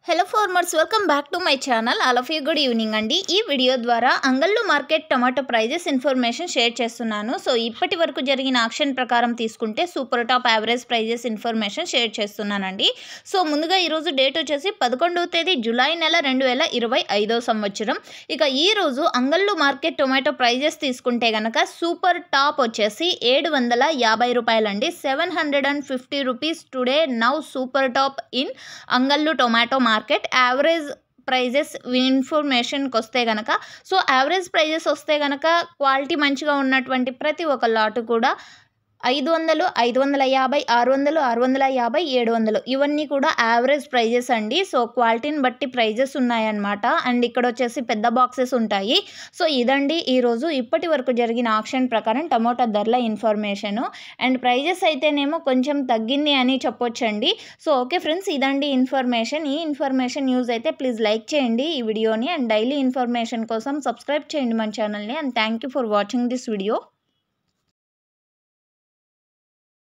Hello farmers, welcome back to my channel. All of you good evening అండి. ఈ video ద్వారా Angallu market tomato prices information share చేస్తున్నాను. So ఇప్పటి వరకు జరిగిన ఆక్షన్ ప్రకారం తీసుకుంటే super top average prices information share చేస్తున్నానండి. సో ముందుగా ఈరోజు డేట్ వచ్చేసి 11వ తేదీ జూలై నెల 2025 సంవత్సరం. ఇక ఈరోజు అంగళ్ళు మార్కెట్ టొమాటో ప్రైజెస్ తీసుకుంటే కనుక సూపర్ టాప్ వచ్చేసి 750 రూపాయలండి. 750 rupees today now super top in Angallu tomato market. Average prices ఇన్ఫర్మేషన్కి వస్తే కనుక, సో యావరేజ్ ప్రైజెస్ వస్తే కనుక క్వాలిటీ మంచిగా ఉన్నటువంటి ప్రతి ఒక్క లాటు కూడా 500, 550, 600, 650, 700 ఇవన్నీ కూడా యావరేజ్ ప్రైజెస్ అండి. సో క్వాలిటీని బట్టి ప్రైజెస్ ఉన్నాయన్నమాట. అండ్ ఇక్కడ వచ్చేసి పెద్ద బాక్సెస్ ఉంటాయి. సో ఇదండి ఈరోజు ఇప్పటి వరకు జరిగిన ఆక్షన్ ప్రకారం టమోటా ధరల ఇన్ఫర్మేషను. అండ్ ప్రైజెస్ అయితేనేమో కొంచెం తగ్గింది అని చెప్పొచ్చండి. సో ఓకే ఫ్రెండ్స్, ఇదండి ఇన్ఫర్మేషన్. ఈ ఇన్ఫర్మేషన్ యూజ్ అయితే ప్లీజ్ లైక్ చేయండి ఈ వీడియోని. అండ్ డైలీ ఇన్ఫర్మేషన్ కోసం సబ్స్క్రైబ్ చేయండి మన ఛానల్ని. And thank you for watching this video.